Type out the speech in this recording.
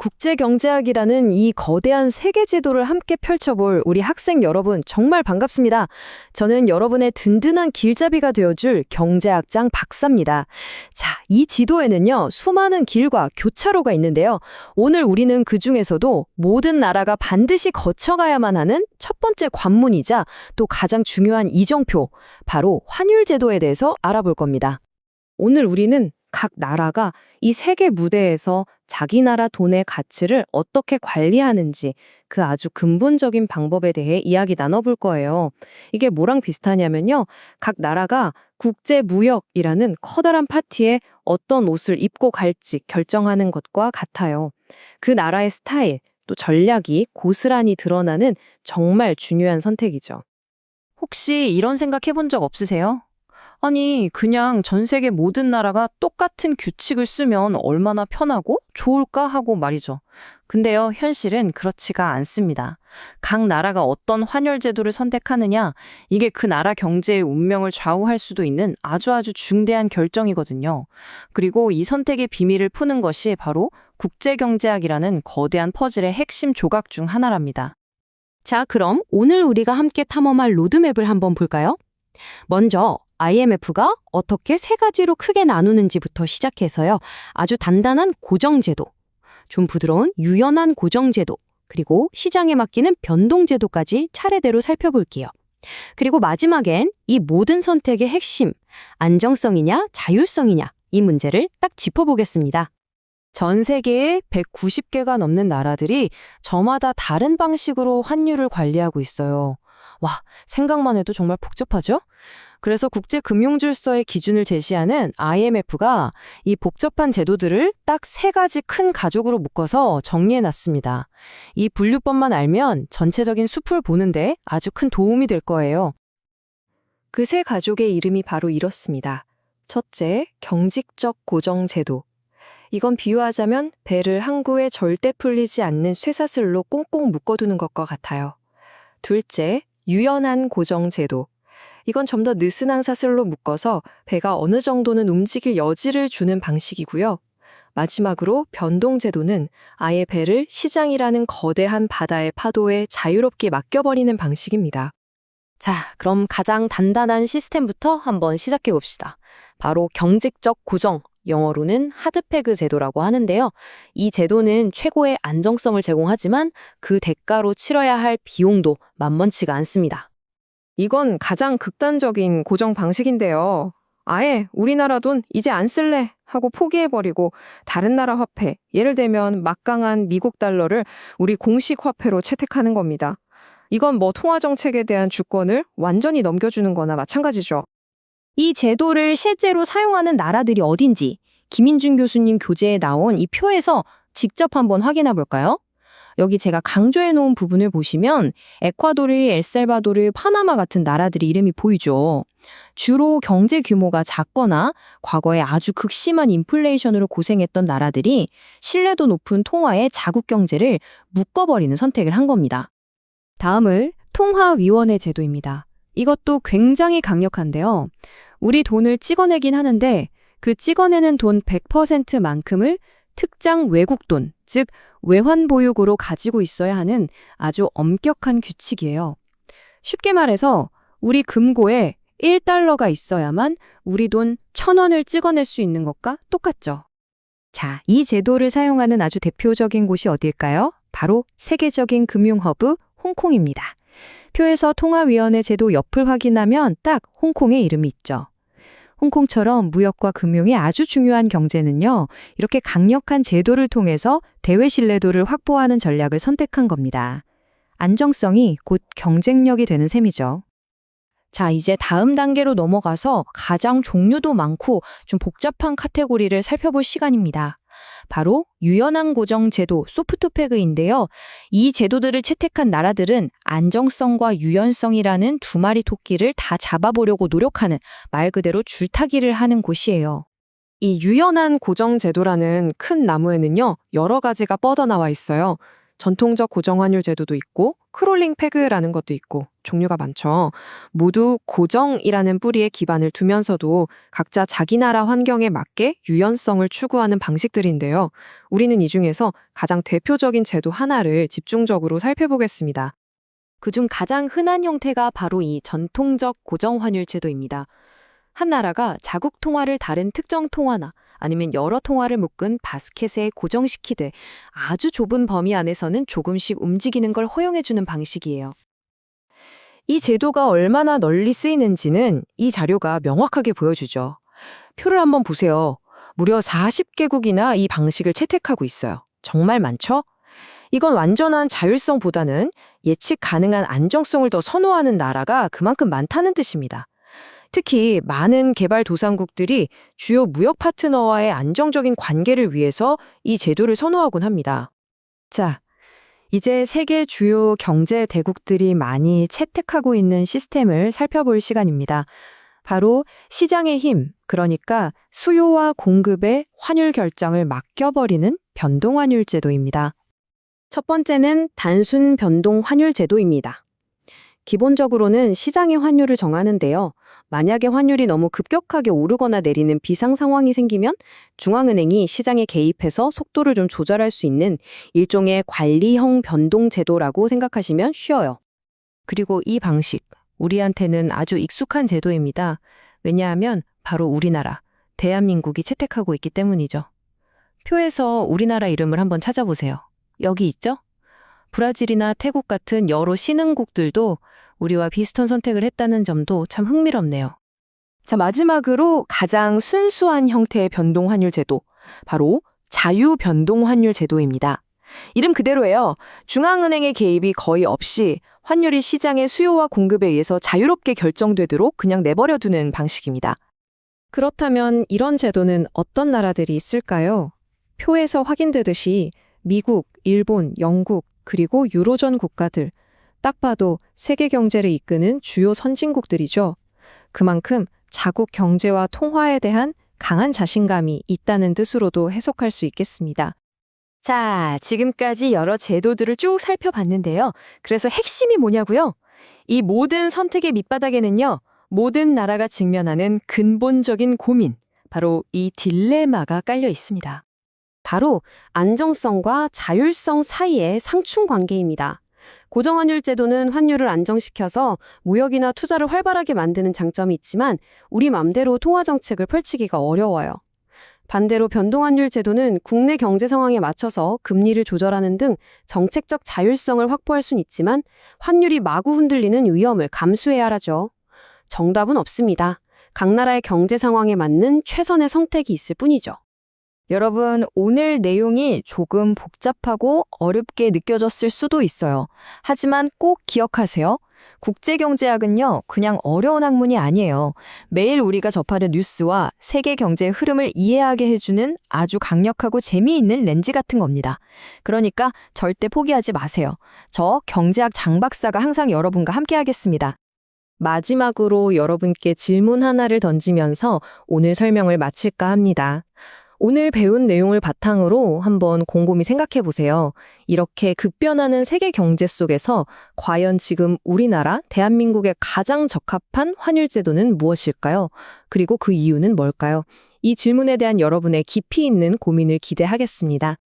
국제경제학이라는 이 거대한 세계 지도를 함께 펼쳐볼 우리 학생 여러분 정말 반갑습니다. 저는 여러분의 든든한 길잡이가 되어줄 경제학장 박사입니다. 자, 이 지도에는요, 수많은 길과 교차로가 있는데요. 오늘 우리는 그 중에서도 모든 나라가 반드시 거쳐가야만 하는 첫 번째 관문이자 또 가장 중요한 이정표, 바로 환율 제도에 대해서 알아볼 겁니다. 오늘 우리는 각 나라가 이 세계 무대에서 자기 나라 돈의 가치를 어떻게 관리하는지 그 아주 근본적인 방법에 대해 이야기 나눠볼 거예요. 이게 뭐랑 비슷하냐면요. 각 나라가 국제무역이라는 커다란 파티에 어떤 옷을 입고 갈지 결정하는 것과 같아요. 그 나라의 스타일, 또 전략이 고스란히 드러나는 정말 중요한 선택이죠. 혹시 이런 생각 해본 적 없으세요? 아니, 그냥 전 세계 모든 나라가 똑같은 규칙을 쓰면 얼마나 편하고 좋을까 하고 말이죠. 근데요, 현실은 그렇지가 않습니다. 각 나라가 어떤 환율 제도를 선택하느냐, 이게 그 나라 경제의 운명을 좌우할 수도 있는 아주 중대한 결정이거든요. 그리고 이 선택의 비밀을 푸는 것이 바로 국제경제학이라는 거대한 퍼즐의 핵심 조각 중 하나랍니다. 자, 그럼 오늘 우리가 함께 탐험할 로드맵을 한번 볼까요? 먼저 IMF가 어떻게 세 가지로 크게 나누는지부터 시작해서요. 아주 단단한 고정제도, 좀 부드러운 유연한 고정제도, 그리고 시장에 맡기는 변동제도까지 차례대로 살펴볼게요. 그리고 마지막엔 이 모든 선택의 핵심, 안정성이냐 자율성이냐 이 문제를 딱 짚어보겠습니다. 전 세계에 190개가 넘는 나라들이 저마다 다른 방식으로 환율을 관리하고 있어요. 와, 생각만 해도 정말 복잡하죠? 그래서 국제금융질서의 기준을 제시하는 IMF가 이 복잡한 제도들을 딱 세 가지 큰 가족으로 묶어서 정리해놨습니다. 이 분류법만 알면 전체적인 숲을 보는데 아주 큰 도움이 될 거예요. 그 세 가족의 이름이 바로 이렇습니다. 첫째, 경직적 고정제도. 이건 비유하자면 배를 항구에 절대 풀리지 않는 쇠사슬로 꽁꽁 묶어두는 것과 같아요. 둘째, 유연한 고정제도. 이건 좀 더 느슨한 사슬로 묶어서 배가 어느 정도는 움직일 여지를 주는 방식이고요. 마지막으로 변동제도는 아예 배를 시장이라는 거대한 바다의 파도에 자유롭게 맡겨버리는 방식입니다. 자, 그럼 가장 단단한 시스템부터 한번 시작해 봅시다. 바로 경직적 고정, 영어로는 하드peг 제도라고 하는데요. 이 제도는 최고의 안정성을 제공하지만 그 대가로 치러야 할 비용도 만만치가 않습니다. 이건 가장 극단적인 고정 방식인데요. 아예 우리나라 돈 이제 안 쓸래 하고 포기해버리고 다른 나라 화폐, 예를 들면 막강한 미국 달러를 우리 공식 화폐로 채택하는 겁니다. 이건 통화 정책에 대한 주권을 완전히 넘겨주는 거나 마찬가지죠. 이 제도를 실제로 사용하는 나라들이 어딘지 김인준 교수님 교재에 나온 이 표에서 직접 한번 확인해 볼까요? 여기 제가 강조해 놓은 부분을 보시면 에콰도르, 엘살바도르, 파나마 같은 나라들의 이름이 보이죠. 주로 경제 규모가 작거나 과거에 아주 극심한 인플레이션으로 고생했던 나라들이 신뢰도 높은 통화의 자국 경제를 묶어버리는 선택을 한 겁니다. 다음은 통화위원회 제도입니다. 이것도 굉장히 강력한데요. 우리 돈을 찍어내긴 하는데 그 찍어내는 돈 100%만큼을 특정 외국 돈, 즉 외환보유고로 가지고 있어야 하는 아주 엄격한 규칙이에요. 쉽게 말해서 우리 금고에 1달러가 있어야만 우리 돈 1,000원을 찍어낼 수 있는 것과 똑같죠. 자, 이 제도를 사용하는 아주 대표적인 곳이 어딜까요? 바로 세계적인 금융허브 홍콩입니다. 표에서 통화위원회 제도 옆을 확인하면 딱 홍콩의 이름이 있죠. 홍콩처럼 무역과 금융이 아주 중요한 경제는요, 이렇게 강력한 제도를 통해서 대외 신뢰도를 확보하는 전략을 선택한 겁니다. 안정성이 곧 경쟁력이 되는 셈이죠. 자, 이제 다음 단계로 넘어가서 가장 종류도 많고 좀 복잡한 카테고리를 살펴볼 시간입니다. 바로 유연한 고정 제도, 소프트peg인데요. 이 제도들을 채택한 나라들은 안정성과 유연성이라는 두 마리 토끼를 다 잡아보려고 노력하는 말 그대로 줄타기를 하는 곳이에요. 이 유연한 고정 제도라는 큰 나무에는요, 여러 가지가 뻗어나와 있어요. 전통적 고정환율 제도도 있고 크롤링 페그라는 것도 있고 종류가 많죠. 모두 고정이라는 뿌리에 기반을 두면서도 각자 자기 나라 환경에 맞게 유연성을 추구하는 방식들인데요. 우리는 이 중에서 가장 대표적인 제도 하나를 집중적으로 살펴보겠습니다. 그중 가장 흔한 형태가 바로 이 전통적 고정환율 제도입니다. 한 나라가 자국 통화를 다른 특정 통화나 아니면 여러 통화를 묶은 바스켓에 고정시키되 아주 좁은 범위 안에서는 조금씩 움직이는 걸 허용해주는 방식이에요. 이 제도가 얼마나 널리 쓰이는지는 이 자료가 명확하게 보여주죠. 표를 한번 보세요. 무려 40개국이나 이 방식을 채택하고 있어요. 정말 많죠? 이건 완전한 자율성보다는 예측 가능한 안정성을 더 선호하는 나라가 그만큼 많다는 뜻입니다. 특히 많은 개발도상국들이 주요 무역 파트너와의 안정적인 관계를 위해서 이 제도를 선호하곤 합니다. 자, 이제 세계 주요 경제 대국들이 많이 채택하고 있는 시스템을 살펴볼 시간입니다. 바로 시장의 힘, 그러니까 수요와 공급의 환율 결정을 맡겨버리는 변동환율 제도입니다. 첫 번째는 단순 변동 환율 제도입니다. 기본적으로는 시장의 환율을 정하는데요. 만약에 환율이 너무 급격하게 오르거나 내리는 비상 상황이 생기면 중앙은행이 시장에 개입해서 속도를 좀 조절할 수 있는 일종의 관리형 변동 제도라고 생각하시면 쉬워요. 그리고 이 방식, 우리한테는 아주 익숙한 제도입니다. 왜냐하면 바로 우리나라, 대한민국이 채택하고 있기 때문이죠. 표에서 우리나라 이름을 한번 찾아보세요. 여기 있죠? 브라질이나 태국 같은 여러 신흥국들도 우리와 비슷한 선택을 했다는 점도 참 흥미롭네요. 자, 마지막으로 가장 순수한 형태의 변동환율 제도, 바로 자유변동환율 제도입니다. 이름 그대로예요. 중앙은행의 개입이 거의 없이 환율이 시장의 수요와 공급에 의해서 자유롭게 결정되도록 그냥 내버려두는 방식입니다. 그렇다면 이런 제도는 어떤 나라들이 있을까요? 표에서 확인되듯이 미국, 일본, 영국, 그리고 유로존 국가들, 딱 봐도 세계 경제를 이끄는 주요 선진국들이죠. 그만큼 자국 경제와 통화에 대한 강한 자신감이 있다는 뜻으로도 해석할 수 있겠습니다. 자, 지금까지 여러 제도들을 쭉 살펴봤는데요. 그래서 핵심이 뭐냐고요? 이 모든 선택의 밑바닥에는요, 모든 나라가 직면하는 근본적인 고민, 바로 이 딜레마가 깔려 있습니다. 바로 안정성과 자율성 사이의 상충 관계입니다. 고정환율 제도는 환율을 안정시켜서 무역이나 투자를 활발하게 만드는 장점이 있지만 우리 맘대로 통화 정책을 펼치기가 어려워요. 반대로 변동환율 제도는 국내 경제 상황에 맞춰서 금리를 조절하는 등 정책적 자율성을 확보할 수는 있지만 환율이 마구 흔들리는 위험을 감수해야 하죠. 정답은 없습니다. 각 나라의 경제 상황에 맞는 최선의 선택이 있을 뿐이죠. 여러분, 오늘 내용이 조금 복잡하고 어렵게 느껴졌을 수도 있어요. 하지만 꼭 기억하세요. 국제경제학은요, 그냥 어려운 학문이 아니에요. 매일 우리가 접하는 뉴스와 세계 경제의 흐름을 이해하게 해주는 아주 강력하고 재미있는 렌즈 같은 겁니다. 그러니까 절대 포기하지 마세요. 저 경제학 장 박사가 항상 여러분과 함께 하겠습니다. 마지막으로 여러분께 질문 하나를 던지면서 오늘 설명을 마칠까 합니다. 오늘 배운 내용을 바탕으로 한번 곰곰이 생각해 보세요. 이렇게 급변하는 세계 경제 속에서 과연 지금 우리나라, 대한민국에 가장 적합한 환율 제도는 무엇일까요? 그리고 그 이유는 뭘까요? 이 질문에 대한 여러분의 깊이 있는 고민을 기대하겠습니다.